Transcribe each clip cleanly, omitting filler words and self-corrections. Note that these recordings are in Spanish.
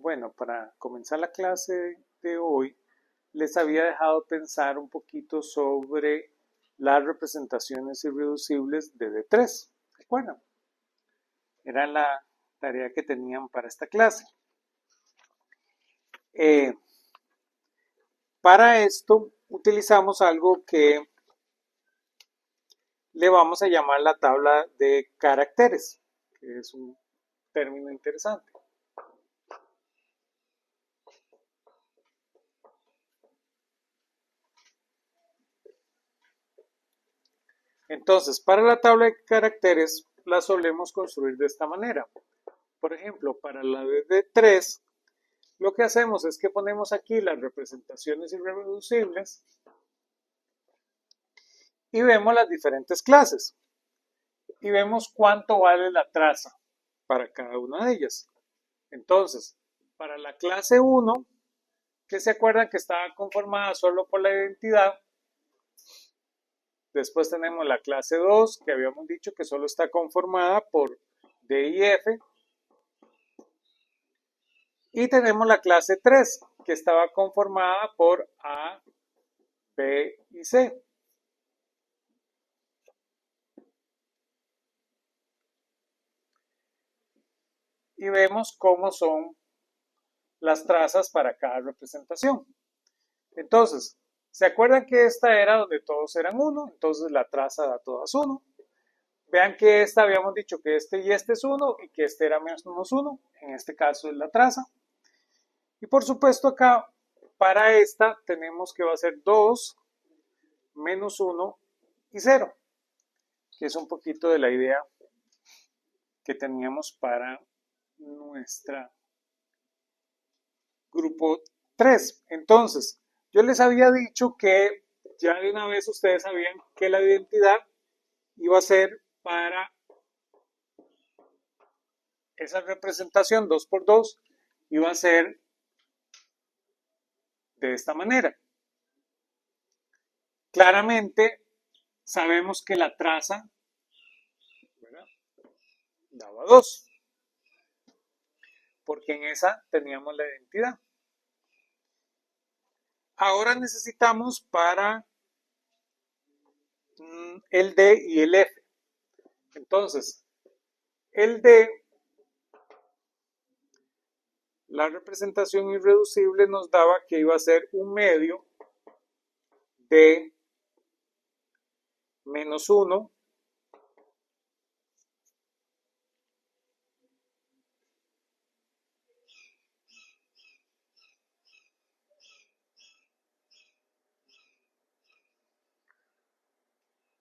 Bueno, para comenzar la clase de hoy, les había dejado pensar un poquito sobre las representaciones irreducibles de D3. ¿Recuerdan? Era la tarea que tenían para esta clase. Para esto utilizamos algo que le vamos a llamar la tabla de caracteres, que es un término interesante. Entonces, para la tabla de caracteres la solemos construir de esta manera. Por ejemplo, para la de D3, lo que hacemos es que ponemos aquí las representaciones irreducibles y vemos las diferentes clases. Y vemos cuánto vale la traza para cada una de ellas. Entonces, para la clase 1, que se acuerdan que estaba conformada solo por la identidad. Después tenemos la clase 2, que habíamos dicho que solo está conformada por D y F. Y tenemos la clase 3, que estaba conformada por A, B y C. Y vemos cómo son las trazas para cada representación. Entonces, ¿se acuerdan que esta era donde todos eran 1? Entonces la traza da todas 1. Vean que esta habíamos dicho que este y este es 1 y que este era menos 1. En este caso es la traza. Y por supuesto acá, para esta tenemos que va a ser 2, menos 1 y 0. Que es un poquito de la idea que teníamos para nuestra grupo 3. Entonces, yo les había dicho que ya de una vez ustedes sabían que la identidad iba a ser para esa representación 2 por 2, iba a ser de esta manera. Claramente sabemos que la traza, ¿verdad?, daba 2, porque en esa teníamos la identidad. Ahora necesitamos para el D y el F. Entonces, el D, la representación irreducible nos daba que iba a ser un medio de menos 1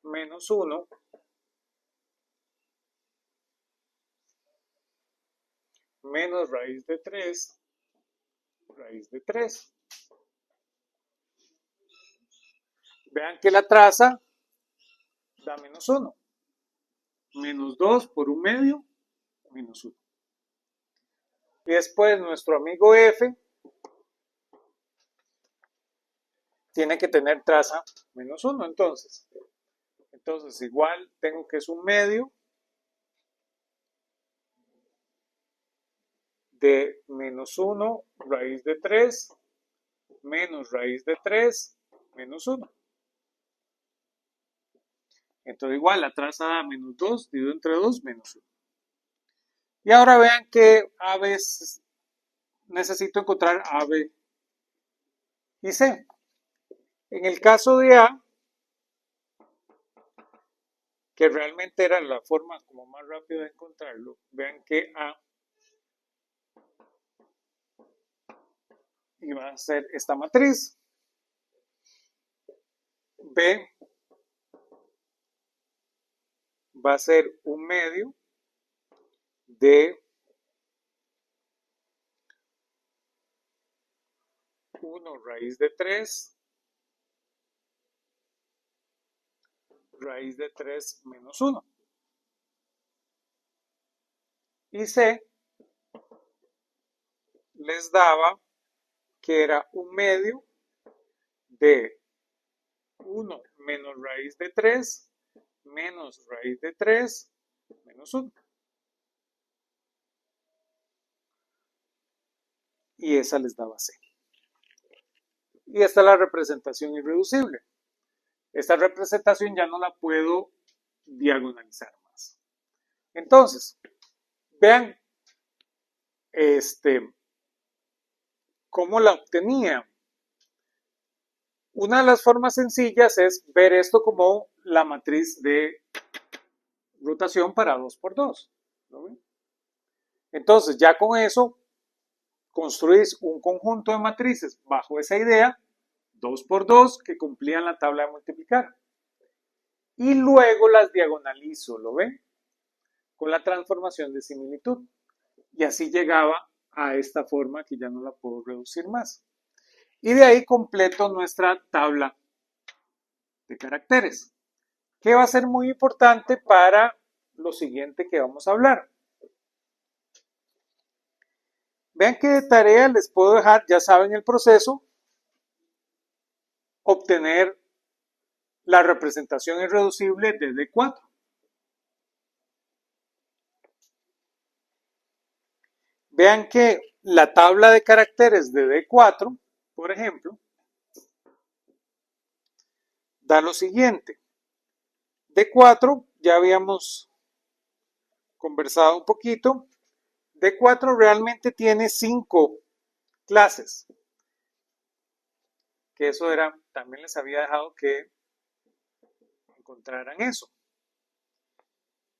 menos 1 menos raíz de 3 raíz de 3. Vean que la traza da menos 1. Menos 2 por un medio, menos 1. Y después nuestro amigo F tiene que tener traza menos 1. Entonces igual tengo que es un medio de menos 1 raíz de 3 menos raíz de 3 menos 1. Entonces igual la traza da menos 2 dividido entre 2 menos 1. Y ahora vean que a veces necesito encontrar A, B y C. En el caso de A, que realmente era la forma como más rápida de encontrarlo, vean que A iba a ser esta matriz, B va a ser un medio de 1 raíz de 3 raíz de 3 menos 1. Y C les daba que era un medio de 1 menos raíz de 3 menos raíz de 3 menos 1. y esa les daba C. Y esta es la representación irreducible. Esta representación ya no la puedo diagonalizar más. Entonces, vean cómo la obtenía. Una de las formas sencillas es ver esto como la matriz de rotación para 2×2. ¿Lo ven? Entonces, ya con eso, construís un conjunto de matrices bajo esa idea, 2×2, que cumplían la tabla de multiplicar. Y luego las diagonalizo, ¿lo ven? Con la transformación de similitud. Y así llegaba a esta forma que ya no la puedo reducir más. Y de ahí completo nuestra tabla de caracteres, que va a ser muy importante para lo siguiente que vamos a hablar. Vean que de tarea les puedo dejar, ya saben el proceso, obtener la representación irreducible de D4. Vean que la tabla de caracteres de D4, por ejemplo, da lo siguiente. D4, ya habíamos conversado un poquito, D4 realmente tiene 5 clases. Que eso era, también les había dejado que encontraran eso.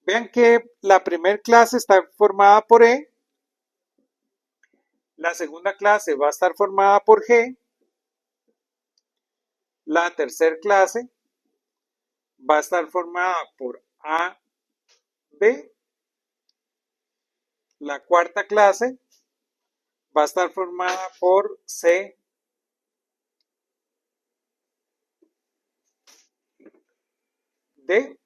Vean que la primera clase está formada por E, la segunda clase va a estar formada por G, la tercera clase va a estar formada por A, B, la cuarta clase va a estar formada por C, D,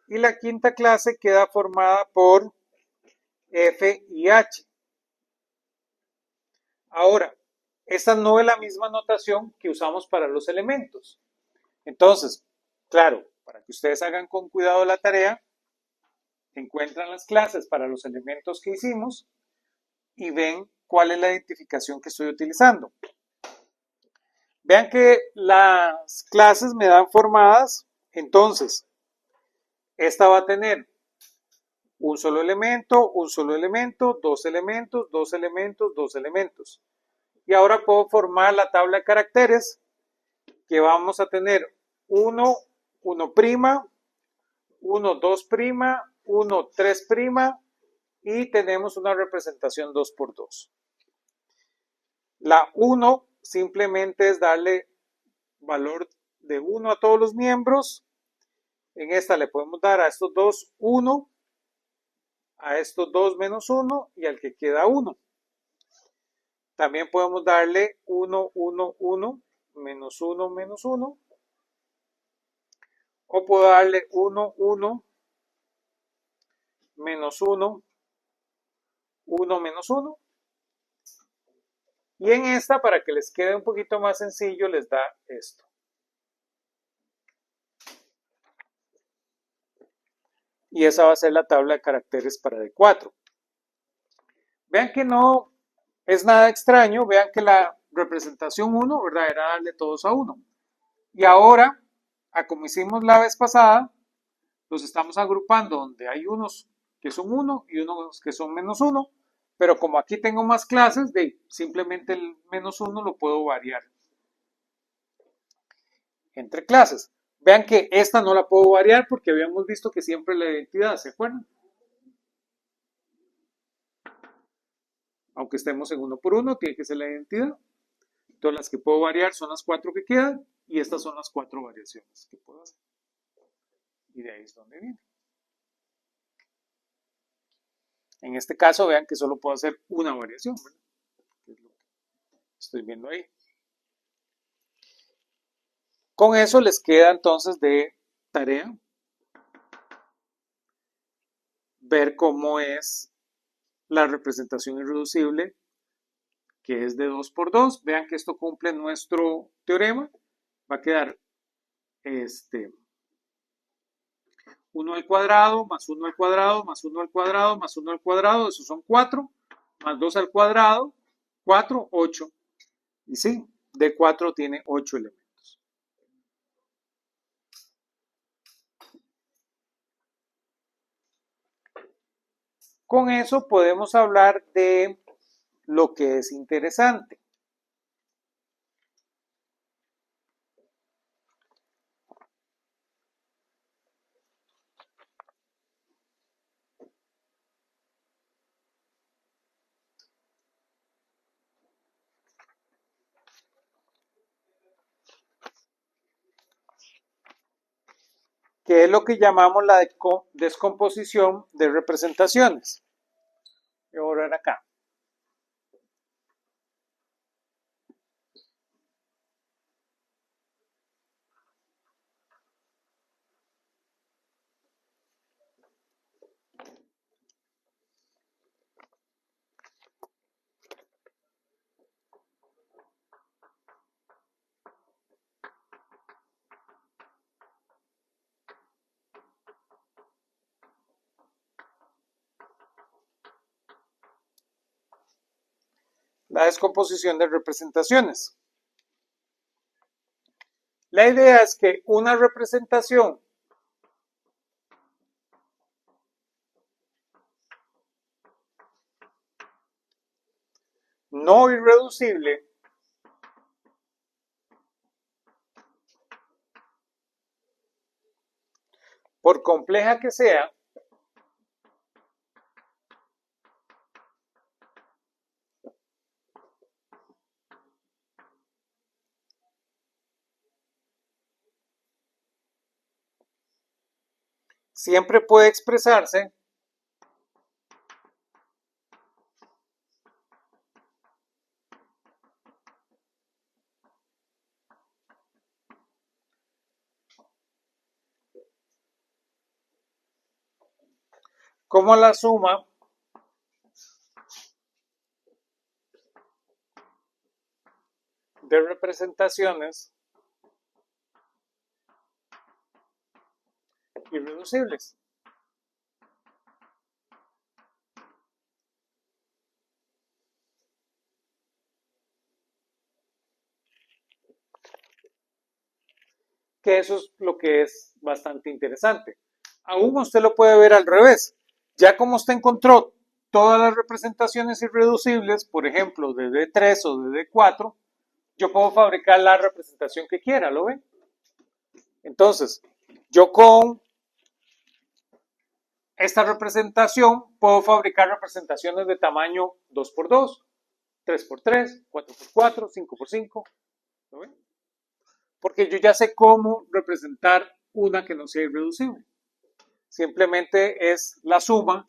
y la quinta clase queda formada por F y H. Ahora, esta no es la misma notación que usamos para los elementos. Entonces, claro, para que ustedes hagan con cuidado la tarea, encuentran las clases para los elementos que hicimos y ven cuál es la identificación que estoy utilizando. Vean que las clases me dan formadas, entonces, esta va a tener un solo elemento, dos elementos, dos elementos, dos elementos. Y ahora puedo formar la tabla de caracteres que vamos a tener 1, 1', 1, 2', 1, 3', y tenemos una representación 2×2. La 1 simplemente es darle valor de 1 a todos los miembros. En esta le podemos dar a estos dos 1, a estos dos -1 y al que queda 1. También podemos darle 1, 1, 1, -1, -1. O puedo darle 1, 1, -1, 1, -1. Y en esta, para que les quede un poquito más sencillo, les da esto. Y esa va a ser la tabla de caracteres para D4. Vean que no es nada extraño. Vean que la representación 1, ¿verdad? Era darle todos a 1. Y ahora, como hicimos la vez pasada, los estamos agrupando donde hay unos que son 1 y unos que son -1. Pero como aquí tengo más clases, simplemente el -1 lo puedo variar entre clases. Vean que esta no la puedo variar porque habíamos visto que siempre la identidad, ¿se acuerdan? Aunque estemos en 1×1, tiene que ser la identidad. Entonces las que puedo variar son las 4 que quedan y estas son las 4 variaciones que puedo hacer. Y de ahí es donde viene. En este caso, vean que solo puedo hacer una variación, ¿verdad? Que es lo que estoy viendo ahí. Con eso les queda entonces de tarea ver cómo es la representación irreducible, que es de 2×2. Vean que esto cumple nuestro teorema. Va a quedar 1 al cuadrado, más 1 al cuadrado, más 1 al cuadrado, más 1 al cuadrado. Esos son 4. más 2 al cuadrado, 4, 8. Y sí, D4 tiene 8 elementos. Con eso podemos hablar de lo que es interesante. Que es lo que llamamos la descomposición de representaciones. Voy a borrar acá. La descomposición de representaciones. La idea es que una representación no irreducible por compleja que sea, siempre puede expresarse como la suma de representaciones irreducibles. Que eso es lo que es bastante interesante. Aún usted lo puede ver al revés. Ya como usted encontró todas las representaciones irreducibles, por ejemplo, de D3 o de D4, yo puedo fabricar la representación que quiera, ¿lo ven? Entonces, yo con esta representación puedo fabricar representaciones de tamaño 2x2, 3x3, 4x4, 5x5, ¿lo ven? Porque yo ya sé cómo representar una que no sea irreducible. Simplemente es la suma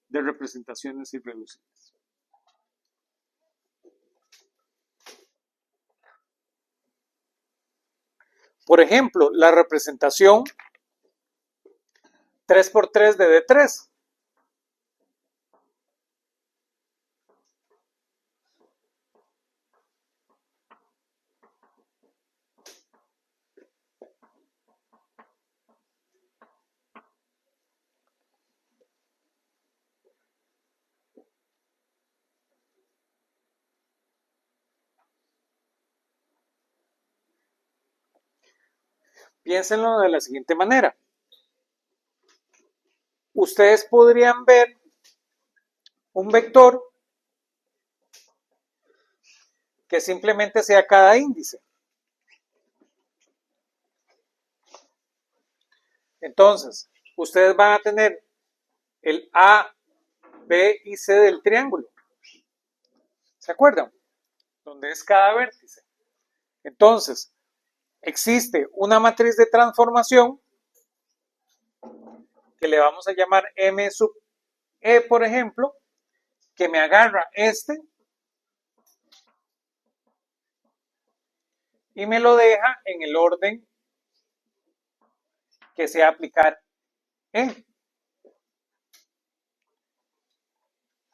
de representaciones irreducibles. Por ejemplo, la representación 3x3 de D3. Piénsenlo de la siguiente manera. Ustedes podrían ver un vector que simplemente sea cada índice. Entonces, ustedes van a tener el A, B y C del triángulo. ¿Se acuerdan? Donde es cada vértice. Entonces, existe una matriz de transformación que le vamos a llamar M sub E, por ejemplo, que me agarra este y me lo deja en el orden que sea aplicar E.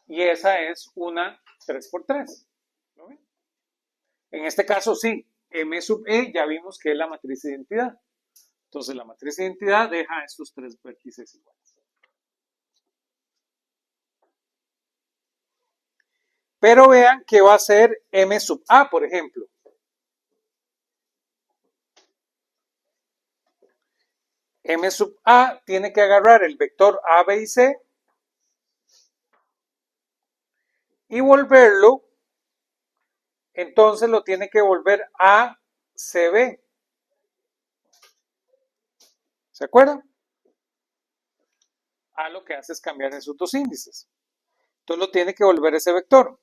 Y esa es una 3x3. ¿No ven? En este caso sí, M sub E ya vimos que es la matriz de identidad. Entonces la matriz de identidad deja estos tres vértices iguales. Pero vean que va a ser M sub A, por ejemplo. M sub A tiene que agarrar el vector A, B y C y volverlo, entonces lo tiene que volver a CB. ¿Se acuerdan? A lo que hace es cambiar esos dos índices. Entonces lo tiene que volver ese vector.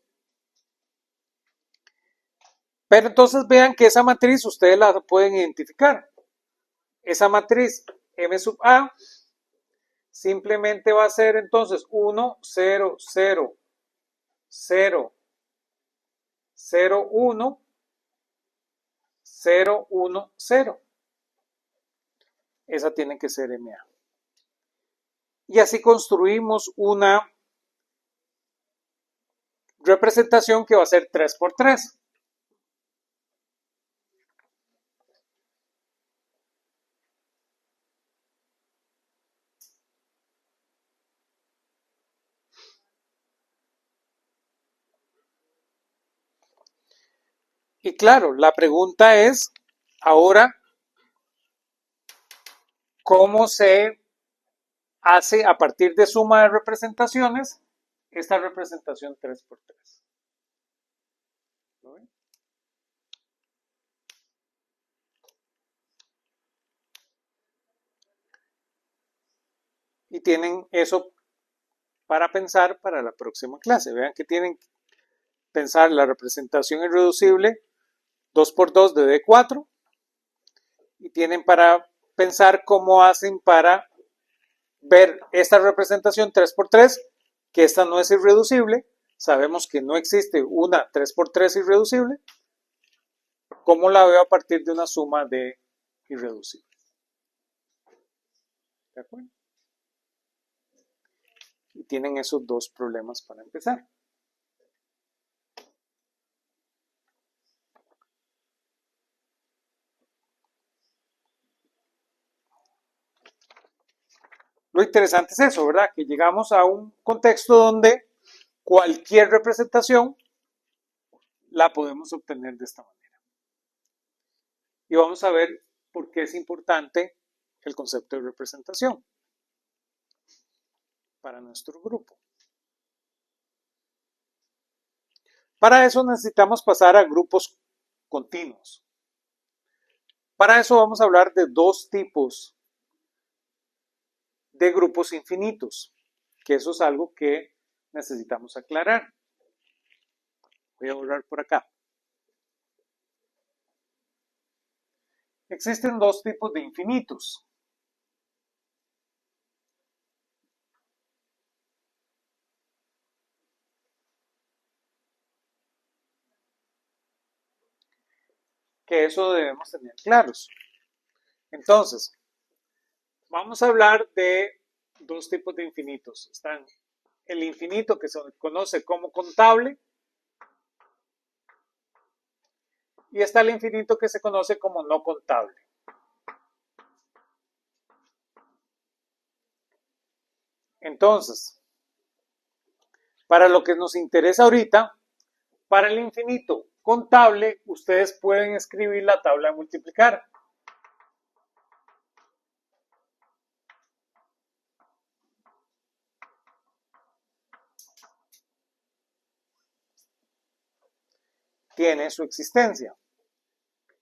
Pero entonces vean que esa matriz ustedes la pueden identificar. Esa matriz M sub A simplemente va a ser entonces 1, 0, 0, 0, 0, 1, 0, 1, 0. Esa tiene que ser MA. Y así construimos una representación que va a ser 3 por 3. Y claro, la pregunta es, ahora, ¿cómo se hace a partir de suma de representaciones esta representación 3 por 3? ¿Lo ven? Y tienen eso para pensar para la próxima clase. Vean que tienen que pensar la representación irreducible 2 por 2 de D4 y tienen para pensar cómo hacen para ver esta representación 3 por 3, que esta no es irreducible. Sabemos que no existe una 3 por 3 irreducible. ¿Cómo la veo a partir de una suma de irreducibles? ¿De acuerdo? Y tienen esos dos problemas para empezar. Lo interesante es eso, ¿verdad? Que llegamos a un contexto donde cualquier representación la podemos obtener de esta manera. Y vamos a ver por qué es importante el concepto de representación para nuestro grupo. Para eso necesitamos pasar a grupos continuos. Para eso vamos a hablar de dos tipos de grupos infinitos, que eso es algo que necesitamos aclarar. Voy a borrar por acá. Existen dos tipos de infinitos. Que eso debemos tener claros. Entonces, vamos a hablar de dos tipos de infinitos. Están el infinito que se conoce como contable y está el infinito que se conoce como no contable. Entonces, para lo que nos interesa ahorita, para el infinito contable, ustedes pueden escribir la tabla de multiplicar. Tiene su existencia.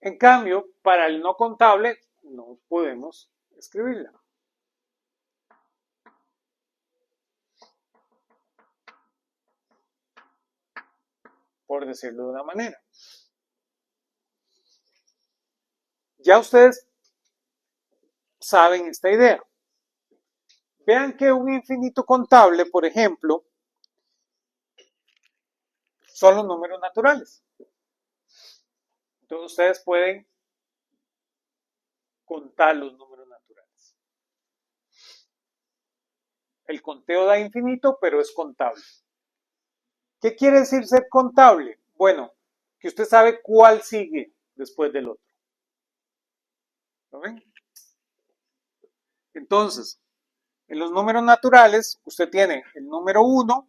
En cambio, para el no contable, no podemos escribirla. Por decirlo de una manera. Ya ustedes saben esta idea. Vean que un infinito contable, por ejemplo, son los números naturales. Entonces ustedes pueden contar los números naturales. El conteo da infinito, pero es contable. ¿Qué quiere decir ser contable? Bueno, que usted sabe cuál sigue después del otro. ¿Lo ven? Entonces, en los números naturales, usted tiene el número 1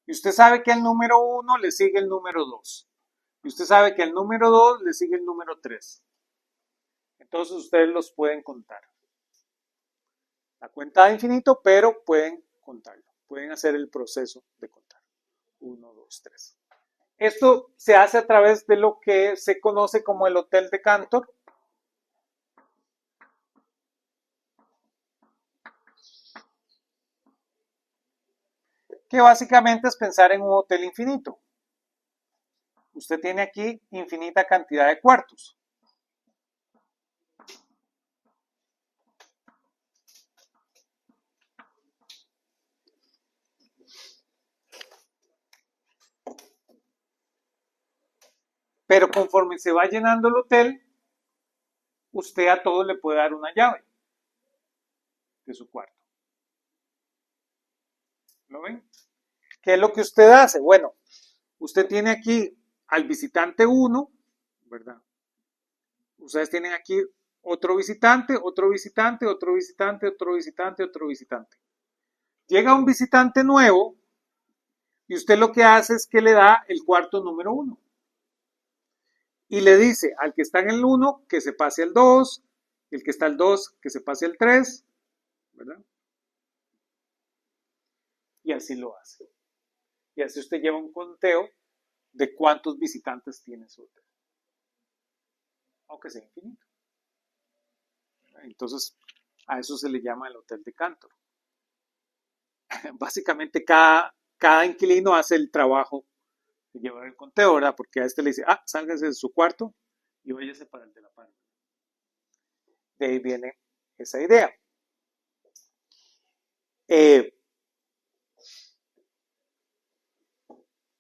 Y usted sabe que al número 1 le sigue el número 2. Y usted sabe que al número 2 le sigue el número 3. Entonces ustedes los pueden contar. La cuenta de infinito, pero pueden contarlo. Pueden hacer el proceso de contar. 1, 2, 3. Esto se hace a través de lo que se conoce como el Hotel de Cantor. Que básicamente es pensar en un hotel infinito. Usted tiene aquí infinita cantidad de cuartos. Pero conforme se va llenando el hotel, usted a todos le puede dar una llave de su cuarto. ¿Lo ven? ¿Qué es lo que usted hace? Bueno, usted tiene aquí al visitante 1, ¿verdad? Ustedes tienen aquí otro visitante, otro visitante, otro visitante, otro visitante, otro visitante. Llega un visitante nuevo y usted lo que hace es que le da el cuarto número 1. Y le dice al que está en el 1 que se pase al 2, el que está al 2 que se pase al 3, ¿verdad? Y así lo hace. Y así usted lleva un conteo de cuántos visitantes tiene su hotel. Aunque sea infinito. Entonces, a eso se le llama el Hotel de Cantor. Básicamente, cada inquilino hace el trabajo de llevar el conteo, ¿verdad? Porque a este le dice, sálgase de su cuarto y váyase para el de la par. De ahí viene esa idea.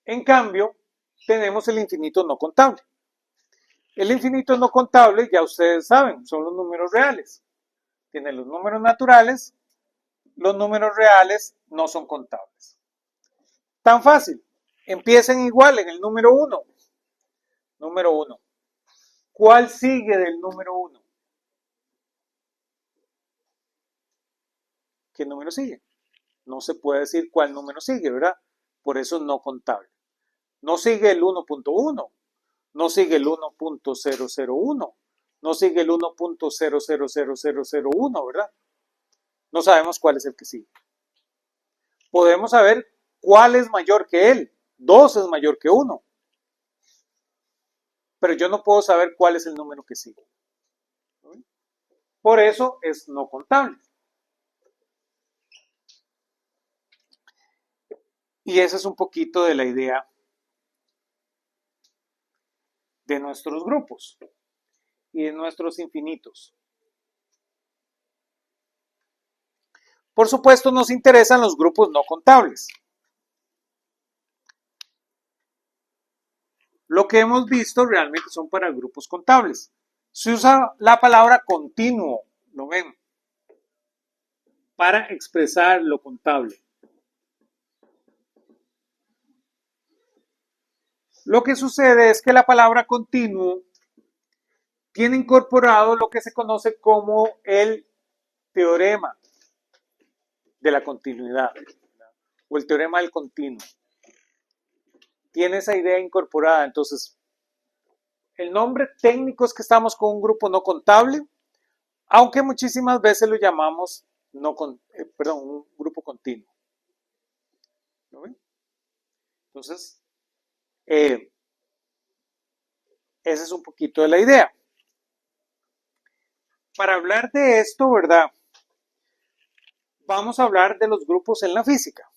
En cambio, tenemos el infinito no contable. El infinito no contable, ya ustedes saben, son los números reales. Tienen los números naturales, los números reales no son contables. Tan fácil, empiecen igual en el número 1. Número 1. ¿Cuál sigue del número 1? ¿Qué número sigue? No se puede decir cuál número sigue, ¿verdad? Por eso es no contable. No sigue el 1.1, no sigue el 1.001, no sigue el 1.000001, ¿verdad? No sabemos cuál es el que sigue. Podemos saber cuál es mayor que él. 2 es mayor que 1. Pero yo no puedo saber cuál es el número que sigue. Por eso es no contable. Y esa es un poquito de la idea de nuestros grupos y de nuestros infinitos. Por supuesto, nos interesan los grupos no contables. Lo que hemos visto realmente son para grupos contables. Se usa la palabra continuo, ¿lo ven? Para expresar lo contable. Lo que sucede es que la palabra continuo tiene incorporado lo que se conoce como el teorema de la continuidad, ¿verdad? O el teorema del continuo. Tiene esa idea incorporada. Entonces, el nombre técnico es que estamos con un grupo no contable, aunque muchísimas veces lo llamamos un grupo continuo. ¿Lo ven? Entonces, esa es un poquito de la idea. Para hablar de esto, ¿verdad? Vamos a hablar de los grupos en la física.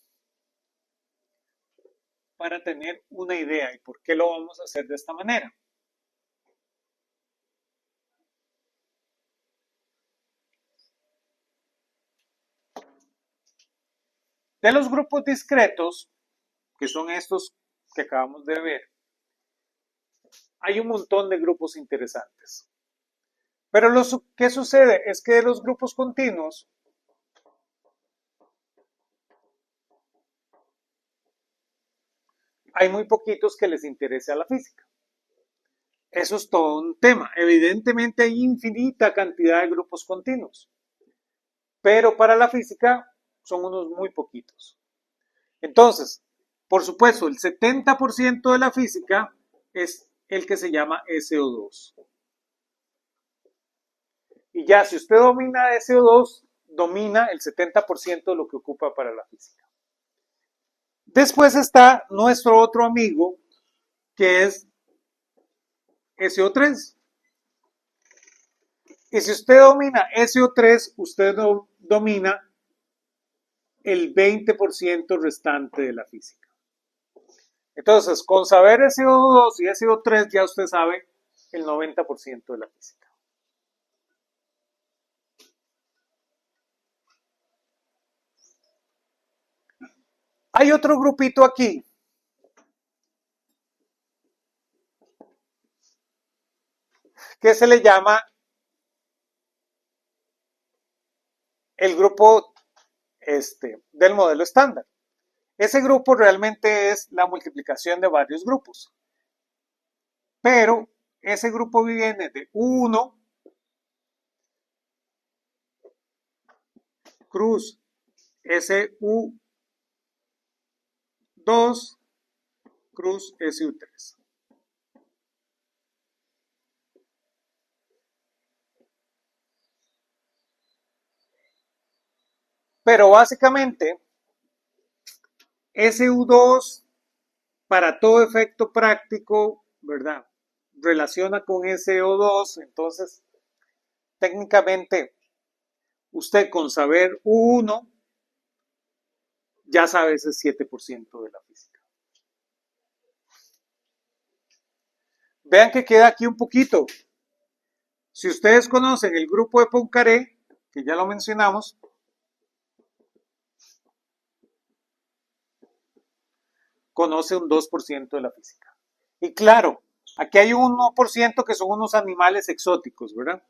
Para tener una idea y por qué lo vamos a hacer de esta manera. De los grupos discretos, que son estos que acabamos de ver, hay un montón de grupos interesantes. Pero lo que sucede es que de los grupos continuos, hay muy poquitos que les interese a la física. Eso es todo un tema. Evidentemente hay infinita cantidad de grupos continuos, pero para la física son unos muy poquitos. Entonces, Por supuesto, el 70% de la física es el que se llama SO2. Y ya, si usted domina SO2, domina el 70% de lo que ocupa para la física. Después está nuestro otro amigo, que es SO3. Y si usted domina SO3, usted domina el 20% restante de la física. Entonces, con saber SO2 y SO3 ya usted sabe el 90% de la física. Hay otro grupito aquí que se le llama el grupo del modelo estándar. Ese grupo realmente es la multiplicación de varios grupos. Pero ese grupo viene de U1 cruz SU2 cruz SU3. Pero básicamente, SU2 para todo efecto práctico, ¿verdad? Relaciona con SO2, entonces técnicamente usted con saber U1 ya sabe ese 7% de la física. Vean que queda aquí un poquito. Si ustedes conocen el grupo de Poincaré, que ya lo mencionamos, conoce un 2% de la física. Y claro, aquí hay un 1% que son unos animales exóticos, ¿verdad?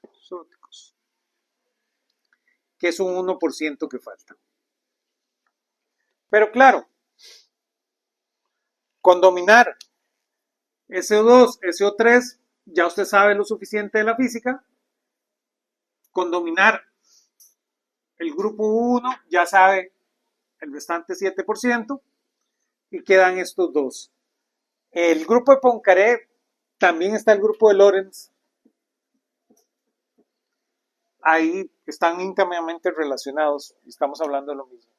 Exóticos. Que es un 1% que falta. Pero claro, con dominar SO2, SO3, ya usted sabe lo suficiente de la física. Con dominar el grupo 1, ya sabe el restante 7%, y quedan estos dos. El grupo de Poincaré, también está el grupo de Lorentz. Ahí están íntimamente relacionados, estamos hablando de lo mismo.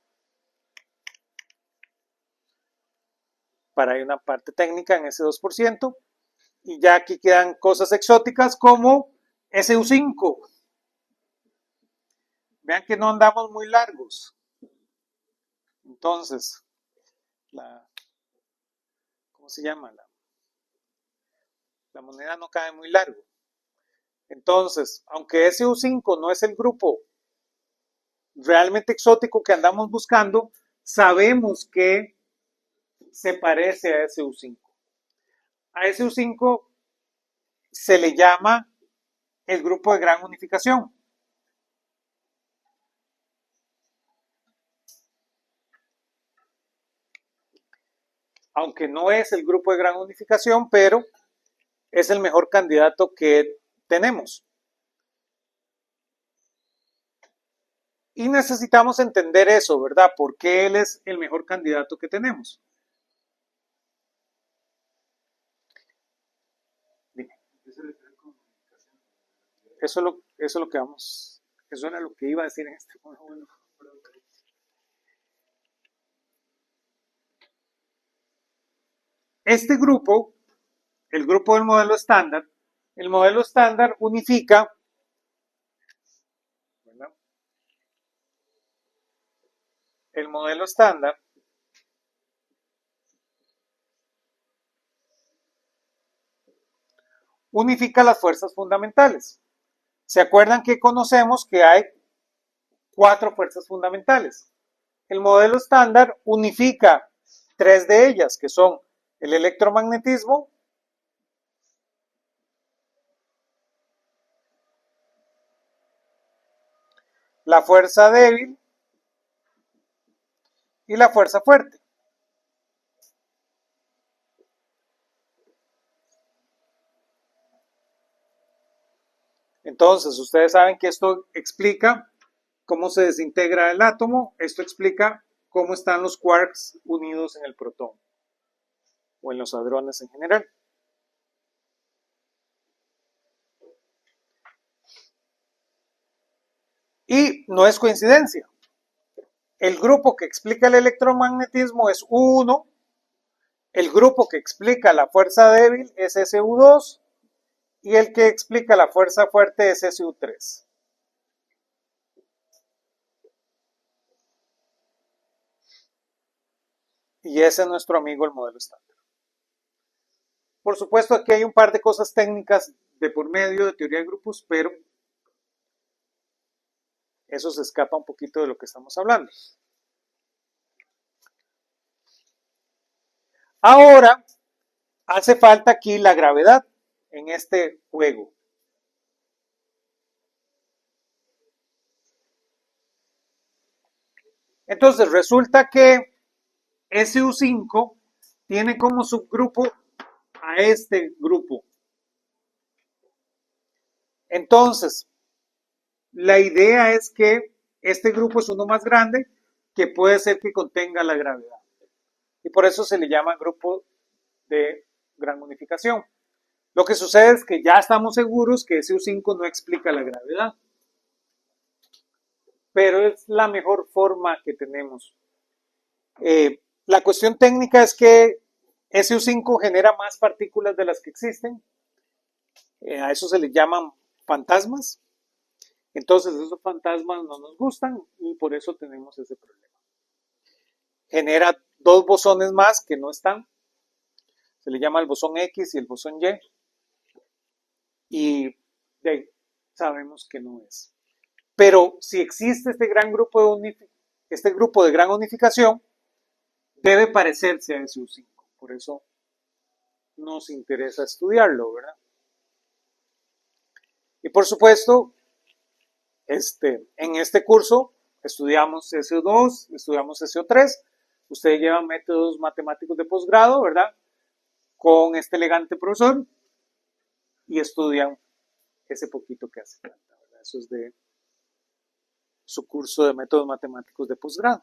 Para ahí una parte técnica en ese 2%, y ya aquí quedan cosas exóticas como SU5. Vean que no andamos muy largos. Entonces, ¿cómo se llama? La moneda no cae muy largo. Entonces, aunque SU5 no es el grupo realmente exótico que andamos buscando, sabemos que se parece a SU5. A SU5 se le llama el grupo de gran unificación. Aunque no es el grupo de gran unificación, pero es el mejor candidato que tenemos. Y necesitamos entender eso, ¿verdad? ¿Por qué él es el mejor candidato que tenemos? Dime. Eso es lo que vamos, eso era lo que iba a decir en este momento. Este grupo, el grupo del modelo estándar, el modelo estándar unifica, ¿verdad? El modelo estándar unifica las fuerzas fundamentales. ¿Se acuerdan que conocemos que hay 4 fuerzas fundamentales? El modelo estándar unifica 3 de ellas, que son el electromagnetismo, la fuerza débil y la fuerza fuerte. Entonces, ustedes saben que esto explica cómo se desintegra el átomo. Esto explica cómo están los quarks unidos en el protón o en los hadrones en general. Y no es coincidencia. El grupo que explica el electromagnetismo es U1, el grupo que explica la fuerza débil es SU2 y el que explica la fuerza fuerte es SU3. Y ese es nuestro amigo el modelo estándar. Por supuesto, aquí hay un par de cosas técnicas de por medio de teoría de grupos, pero eso se escapa un poquito de lo que estamos hablando. Ahora, hace falta aquí la gravedad en este juego. Entonces, resulta que SU5 tiene como subgrupo a este grupo. Entonces, la idea es que este grupo es uno más grande que puede ser que contenga la gravedad. Y por eso se le llama grupo de gran unificación. Lo que sucede es que ya estamos seguros que SU5 no explica la gravedad. Pero es la mejor forma que tenemos. La cuestión técnica es que SU5 genera más partículas de las que existen. A eso se le llaman fantasmas. Entonces esos fantasmas no nos gustan y por eso tenemos ese problema. Genera dos bosones más que no están. Se le llama el bosón X y el bosón Y. Y sabemos que no es. Pero si existe este grupo de gran unificación, debe parecerse a SU5. Por eso nos interesa estudiarlo, ¿verdad? Y por supuesto, en este curso estudiamos SO2, estudiamos SO3. Ustedes llevan métodos matemáticos de posgrado, ¿verdad? Con este elegante profesor y estudian ese poquito que hace falta, ¿verdad? Eso es de su curso de métodos matemáticos de posgrado.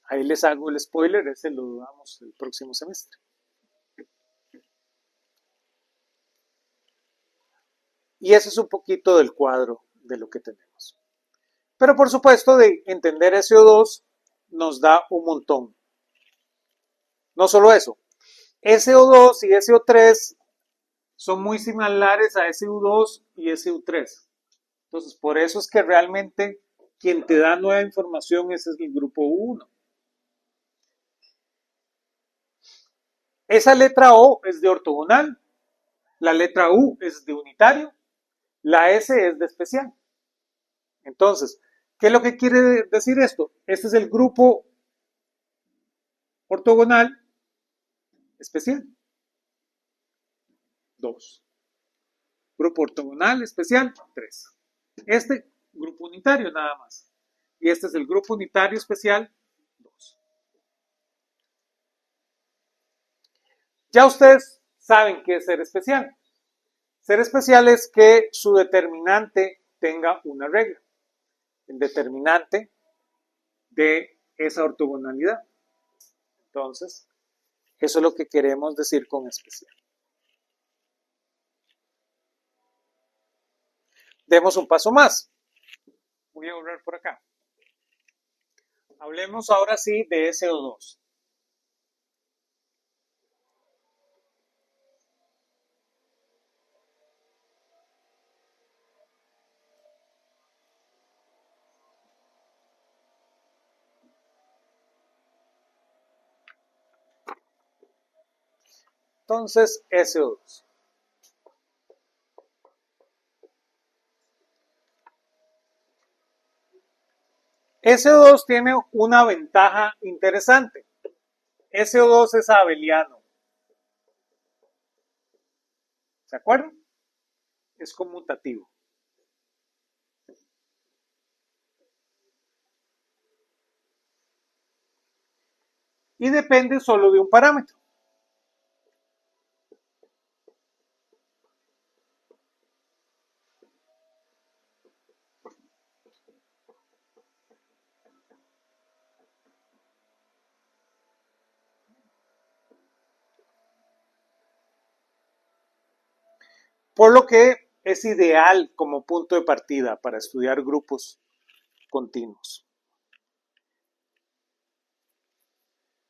Ahí les hago el spoiler, ese lo damos el próximo semestre. Y ese es un poquito del cuadro de lo que tenemos. Pero por supuesto, de entender SO2 nos da un montón. No solo eso, SO2 y SO3 son muy similares a SU2 y SU3. Entonces, por eso es que realmente quien te da nueva información ese es el grupo 1. Esa letra O es de ortogonal, la letra U es de unitario, la S es de especial. Entonces, ¿qué es lo que quiere decir esto? Este es el grupo ortogonal especial. 2. Grupo ortogonal especial, 3. Este, grupo unitario nada más. Y este es el grupo unitario especial, 2. Ya ustedes saben qué es ser especial. Ser especial es que su determinante tenga una regla. El determinante de esa ortogonalidad. Entonces, eso es lo que queremos decir con especial. Demos un paso más. Voy a borrar por acá. Hablemos ahora sí de SO2. Entonces, SO2. SO2 tiene una ventaja interesante. SO2 es abeliano. ¿Se acuerdan? Es conmutativo. Y depende solo de un parámetro. por lo que es ideal como punto de partida para estudiar grupos continuos.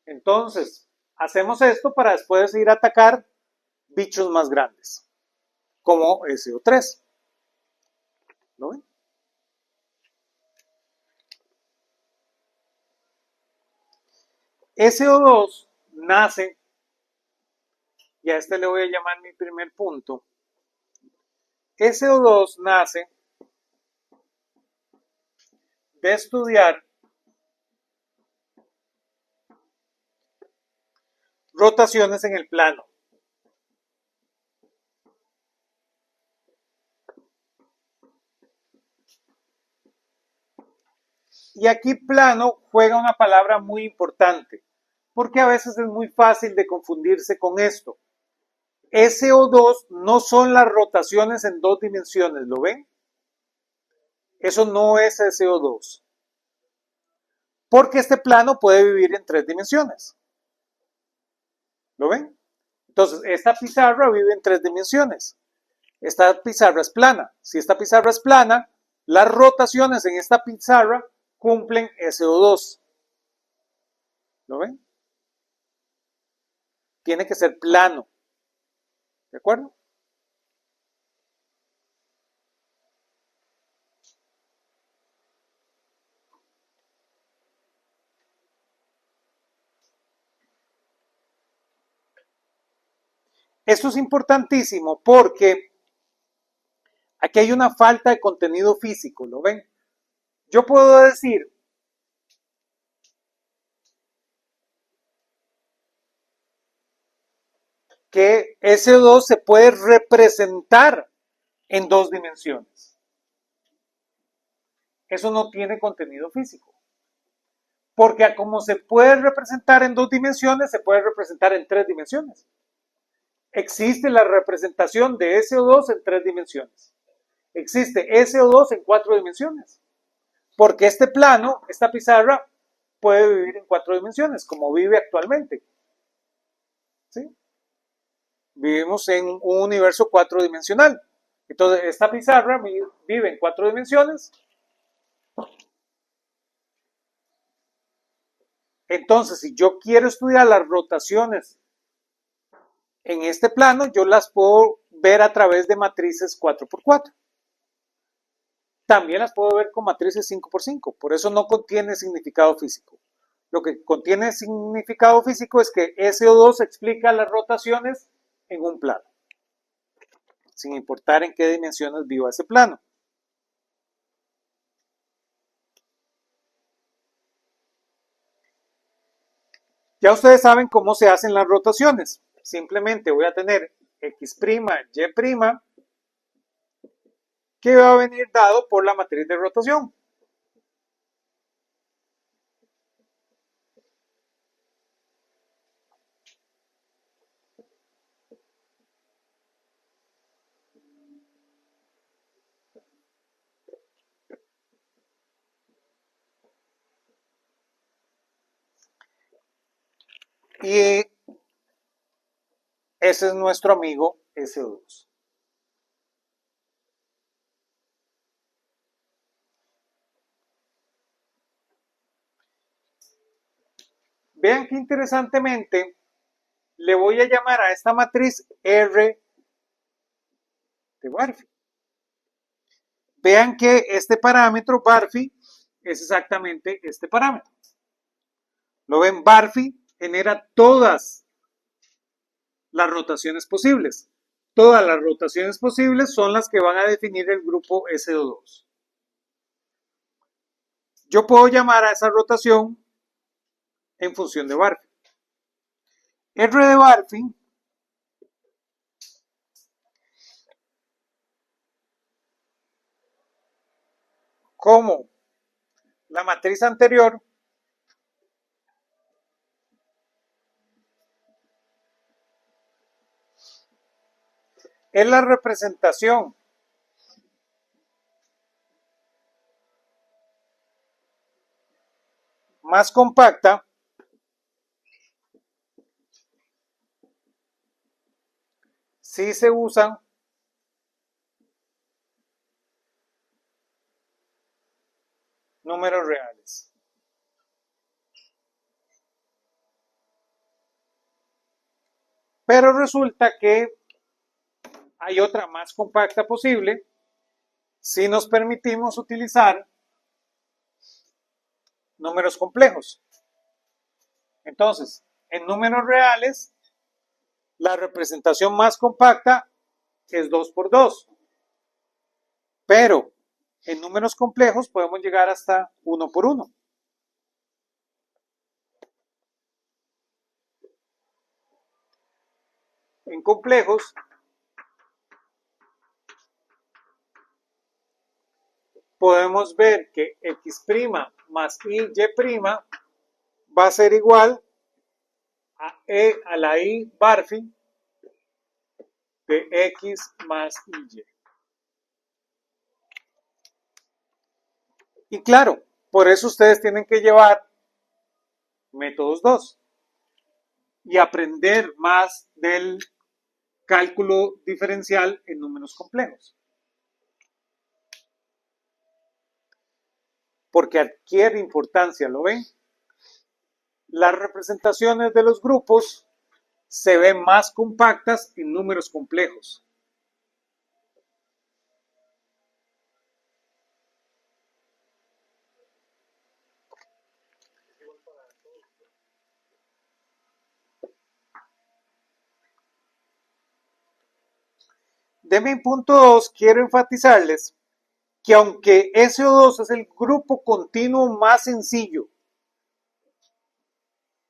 Entonces, hacemos esto para después ir a atacar bichos más grandes, como SO3. ¿Lo ven? SO2 nace, y a este le voy a llamar mi primer punto. SO2 nace de estudiar rotaciones en el plano. Y aquí plano juega una palabra muy importante, porque a veces es muy fácil de confundirse con esto. SO2 no son las rotaciones en dos dimensiones, ¿lo ven? Eso no es SO2. Porque este plano puede vivir en tres dimensiones. ¿Lo ven? Entonces, esta pizarra vive en tres dimensiones. Esta pizarra es plana. Si esta pizarra es plana, las rotaciones en esta pizarra cumplen SO2. ¿Lo ven? Tiene que ser plano. ¿De acuerdo? Esto es importantísimo porque aquí hay una falta de contenido físico, ¿lo ven? Yo puedo decir que SO2 se puede representar en dos dimensiones. Eso no tiene contenido físico. Porque como se puede representar en dos dimensiones, se puede representar en tres dimensiones. Existe la representación de SO2 en tres dimensiones. Existe SO2 en cuatro dimensiones. Porque este plano, esta pizarra, puede vivir en cuatro dimensiones, como vive actualmente. ¿Sí? Vivimos en un universo cuatrodimensional. Entonces, esta pizarra vive en cuatro dimensiones. Entonces, si yo quiero estudiar las rotaciones en este plano, yo las puedo ver a través de matrices 4x4. También las puedo ver con matrices 5x5. Por eso no contiene significado físico. Lo que contiene significado físico es que SO2 explica las rotaciones en un plano, sin importar en qué dimensiones viva ese plano. Ya ustedes saben cómo se hacen las rotaciones. Simplemente voy a tener X', Y', que va a venir dado por la matriz de rotación. Y ese es nuestro amigo SO2. Vean que interesantemente le voy a llamar a esta matriz R de Barfi. Vean que este parámetro Barfi es exactamente este parámetro. ¿Lo ven? Barfi genera todas las rotaciones posibles. Todas las rotaciones posibles son las que van a definir el grupo SO2. Yo puedo llamar a esa rotación en función de Barfi. R de Barfi como la matriz anterior es la representación más compacta si se usan números reales. Pero resulta que hay otra más compacta posible si nos permitimos utilizar números complejos. Entonces, en números reales, la representación más compacta es 2 por 2. Pero en números complejos podemos llegar hasta 1 por 1. En complejos podemos ver que x' más y va a ser igual a la y Barphy de x más y. Y claro, por eso ustedes tienen que llevar métodos 2 y aprender más del cálculo diferencial en números complejos. Porque adquiere importancia, ¿lo ven? Las representaciones de los grupos se ven más compactas en números complejos. De mi punto 2, quiero enfatizarles que aunque SO2 es el grupo continuo más sencillo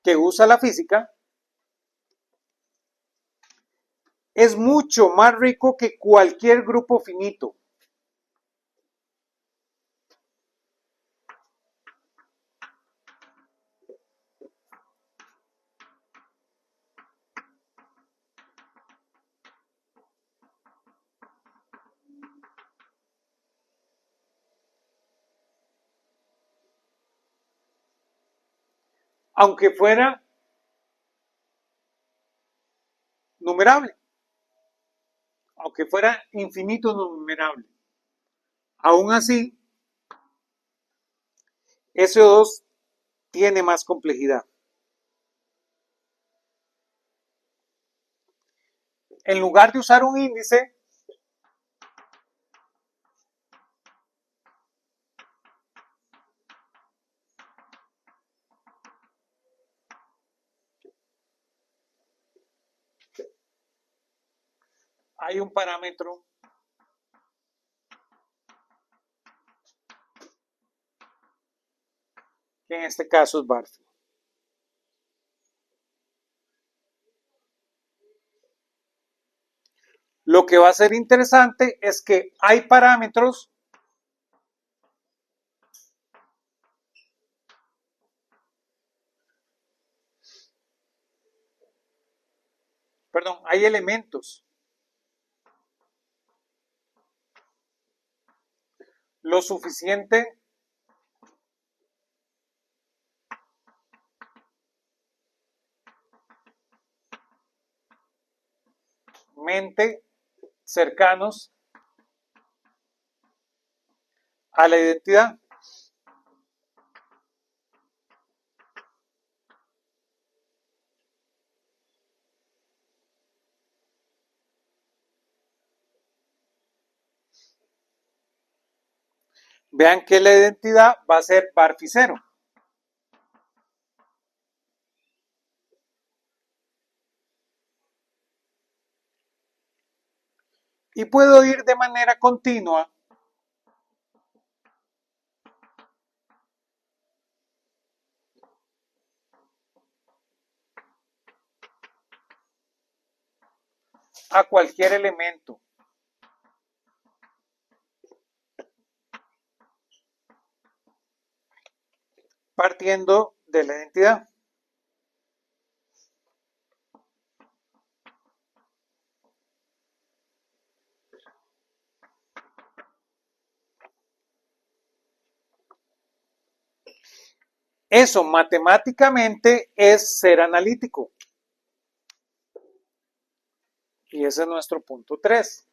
que usa la física, es mucho más rico que cualquier grupo finito. Aunque fuera numerable, aunque fuera infinito numerable. Aún así, SO2 tiene más complejidad. En lugar de usar un índice, hay un parámetro que en este caso es Barphy. Lo que va a ser interesante es que hay parámetros hay elementos lo suficientemente cercanos a la identidad. Vean que la identidad va a ser Barphy 0. Y puedo ir de manera continua a cualquier elemento. Partiendo de la identidad. Eso matemáticamente es ser analítico. Y ese es nuestro punto 3.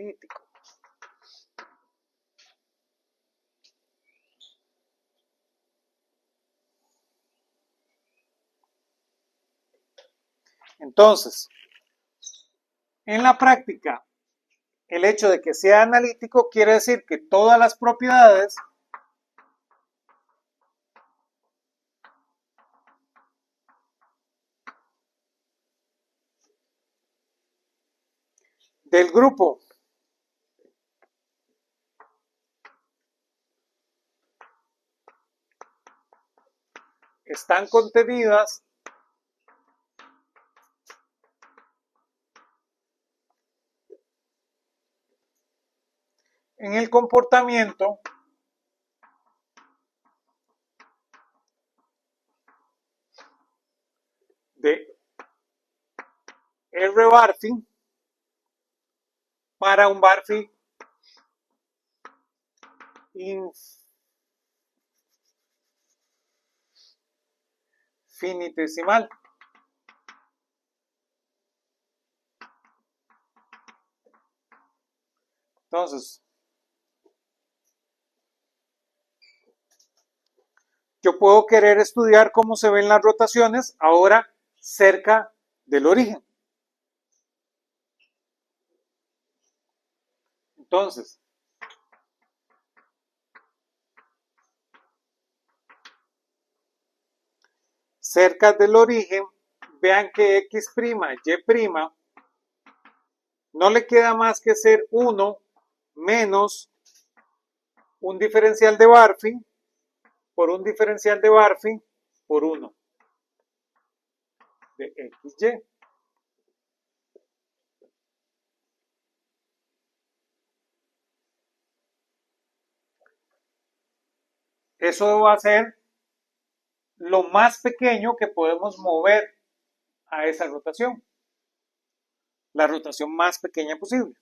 analítico. Entonces, en la práctica, el hecho de que sea analítico quiere decir que todas las propiedades del grupo están contenidas en el comportamiento de R barfi para un barfi infinitesimal. Entonces, yo puedo querer estudiar cómo se ven las rotaciones ahora cerca del origen. Entonces, cerca del origen, vean que x', y', no le queda más que ser 1 menos un diferencial de barfi por un diferencial de barfi por 1 de xy. Eso va a ser lo más pequeño que podemos mover a esa rotación. La rotación más pequeña posible.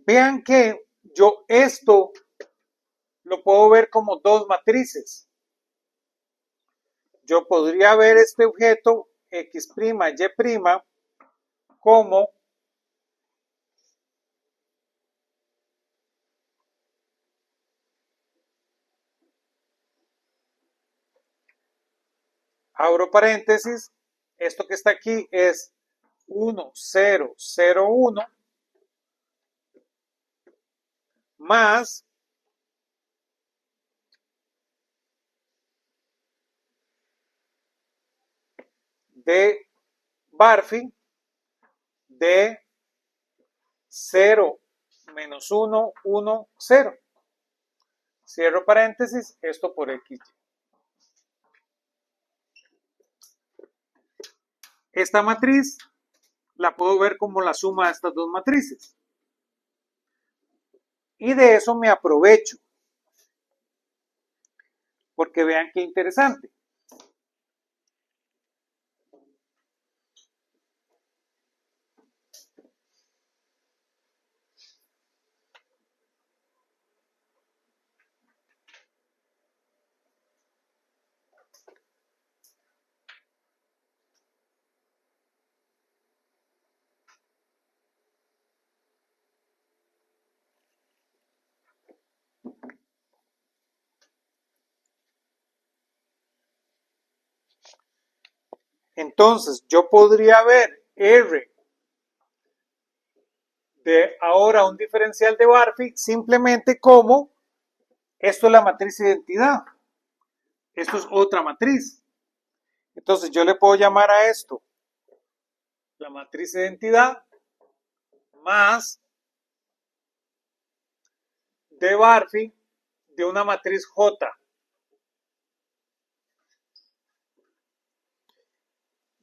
Vean que yo esto lo puedo ver como dos matrices. Yo podría ver este objeto x', y' como abro paréntesis, esto que está aquí es 1, 0, 0, 1 más de barfi de 0 menos 1, 1, 0. Cierro paréntesis, esto por xy. Esta matriz la puedo ver como la suma de estas dos matrices. Y de eso me aprovecho. Porque vean qué interesante. Entonces, yo podría ver R de ahora un diferencial de Barfi simplemente como esto es la matriz identidad. Esto es otra matriz. Entonces, yo le puedo llamar a esto la matriz identidad más de Barfi de una matriz J.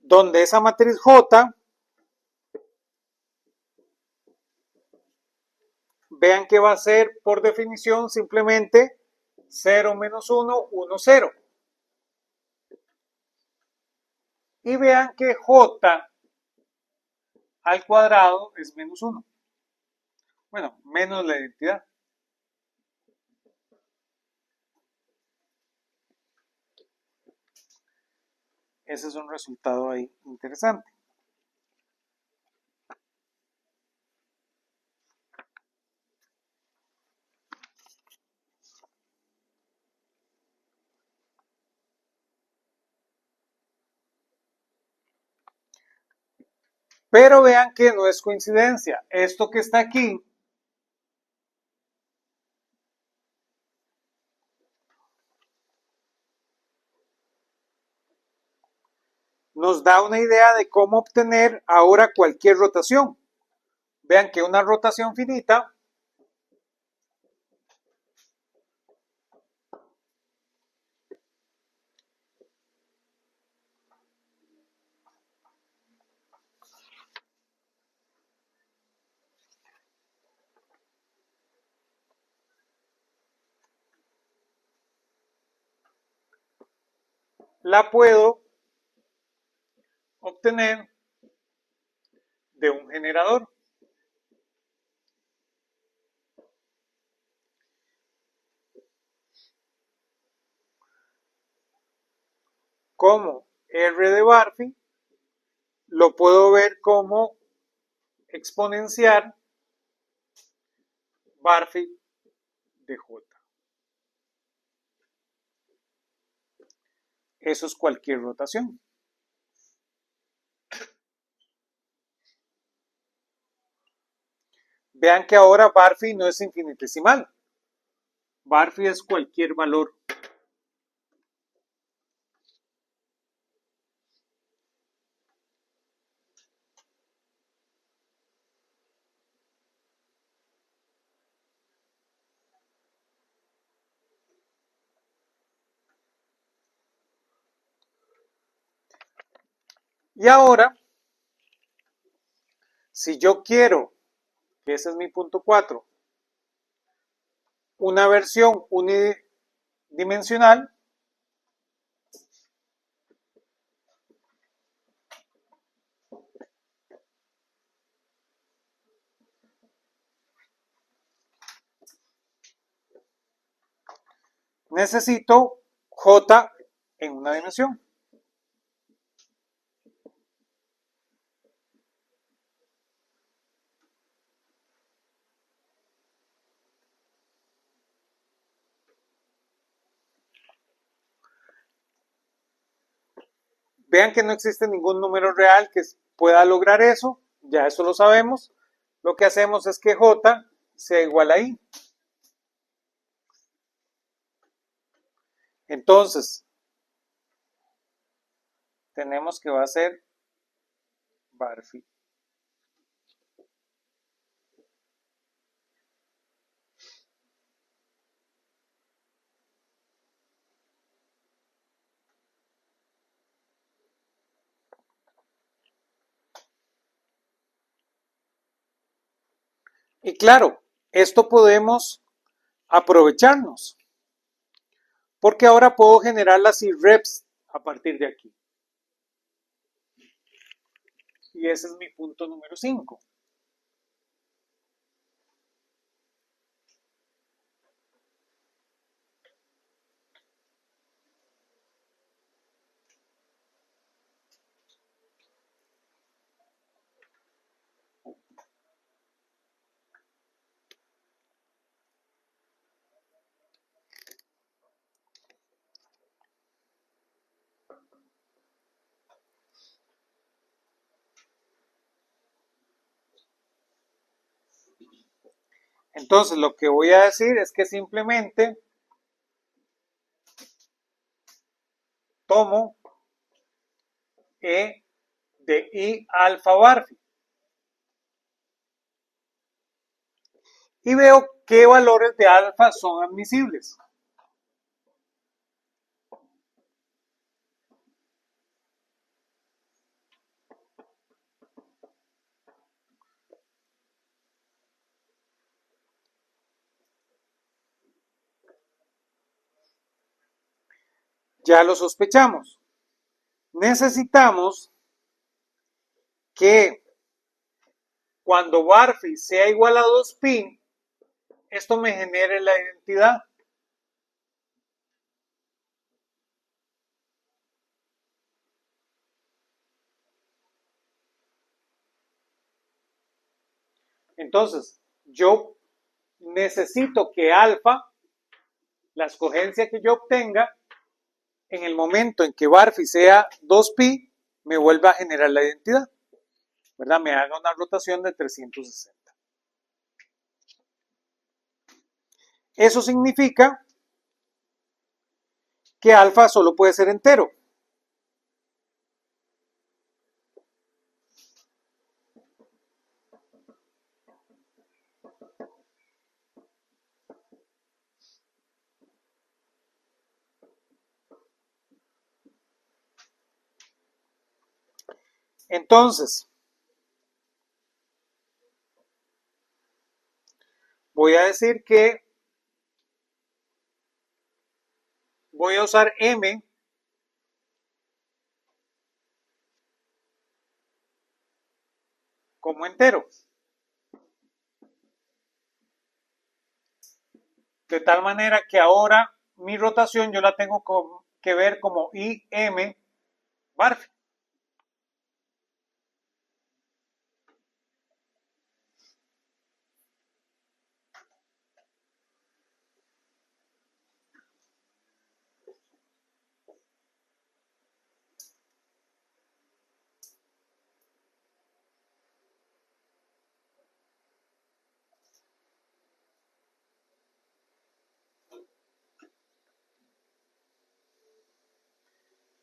Donde esa matriz J, vean que va a ser por definición simplemente 0 menos 1, 1, 0. Y vean que J al cuadrado es menos 1. Bueno, menos la identidad. Ese es un resultado ahí interesante. Pero vean que no es coincidencia. Esto que está aquí nos da una idea de cómo obtener ahora cualquier rotación. Vean que una rotación finita la puedo obtener de un generador. Como R de Barfi lo puedo ver como exponencial Barfi de J. Eso es cualquier rotación. Vean que ahora Barfi no es infinitesimal. Barfi es cualquier valor. Y ahora, si yo quiero, que ese es mi punto 4, una versión unidimensional, necesito J en una dimensión. Vean que no existe ningún número real que pueda lograr eso, ya eso lo sabemos. Lo que hacemos es que J sea igual a I. Entonces, tenemos que va a ser Barfi. Y claro, esto podemos aprovecharnos, porque ahora puedo generar las IREPs a partir de aquí. Y ese es mi punto número 5. Entonces, lo que voy a decir es que simplemente tomo E de I alfa Barfi y veo qué valores de alfa son admisibles. Ya lo sospechamos. Necesitamos que cuando Barfi sea igual a 2pi, esto me genere la identidad. Entonces, yo necesito que alfa, la escogencia que yo obtenga, en el momento en que Barfi sea 2pi, me vuelva a generar la identidad. ¿verdad? Me haga una rotación de 360. Eso significa que alfa solo puede ser entero. Entonces, voy a decir que voy a usar m como entero. De tal manera que ahora mi rotación yo la tengo que ver como IM Barfi.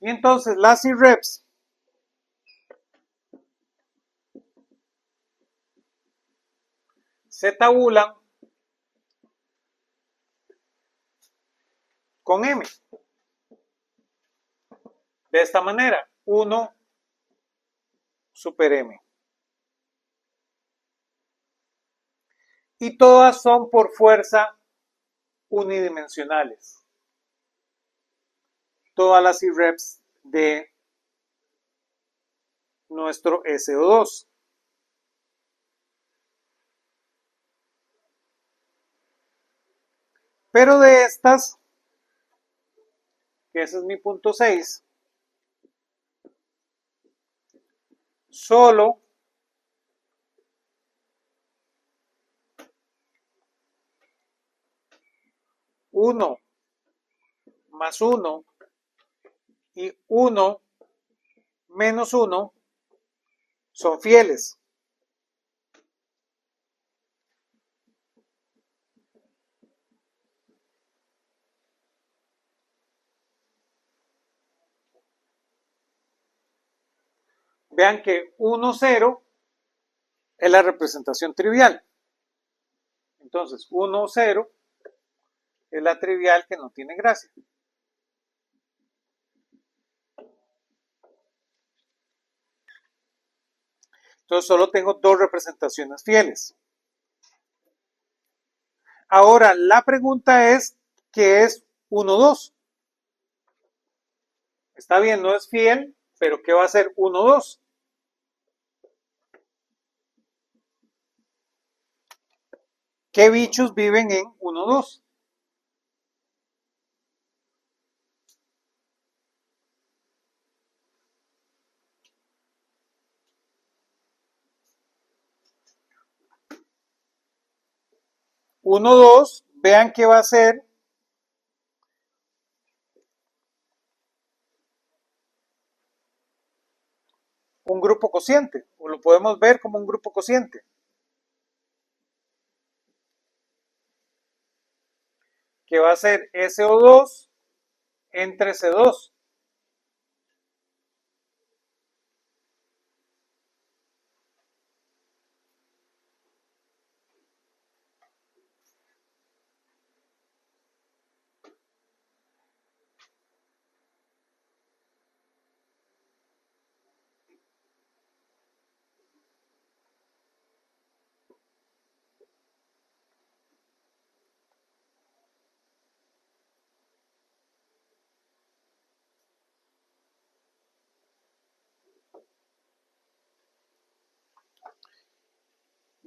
Y entonces las IREPs se tabulan con M. De esta manera, 1 super M. Y todas son por fuerza unidimensionales. Todas las IREPs de nuestro SO2. Pero de estas, que ese es mi punto 6, solo uno más 1 y 1 menos 1 son fieles. Vean que 1, 0 es la representación trivial. Entonces, 1, 0 es la trivial que no tiene gracia. Entonces, solo tengo dos representaciones fieles. Ahora, la pregunta es, ¿qué es 1, 2? Está bien, no es fiel, pero ¿qué va a ser 1, 2? ¿Qué bichos viven en 1, 2? Uno, 2, vean que va a ser un grupo cociente, o lo podemos ver como un grupo cociente. Que va a ser SO2 entre C2.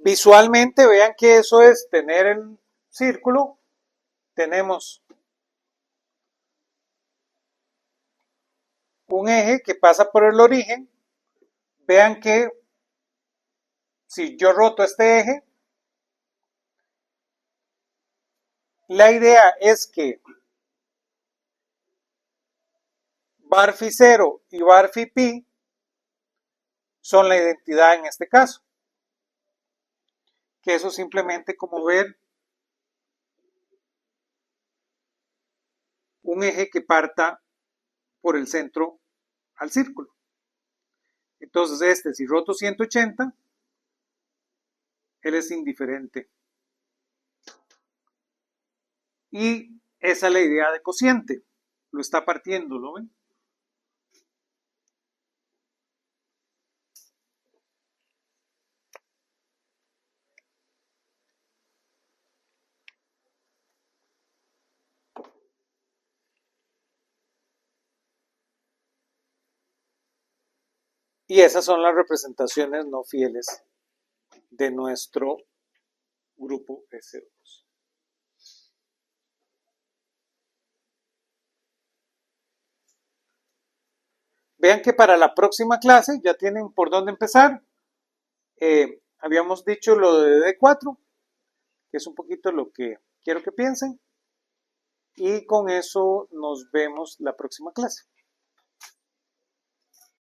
Visualmente vean que eso es tener el círculo, tenemos un eje que pasa por el origen, vean que si yo roto este eje, la idea es que bar phi 0 y bar phi pi son la identidad en este caso. Que eso es simplemente como ver un eje que parta por el centro al círculo. Entonces si roto 180, él es indiferente. Y esa es la idea de cociente. Lo está partiendo, ¿lo ven? Y esas son las representaciones no fieles de nuestro grupo S2. Vean que para la próxima clase ya tienen por dónde empezar. Habíamos dicho lo de D4, que es un poquito lo que quiero que piensen. Y con eso nos vemos la próxima clase.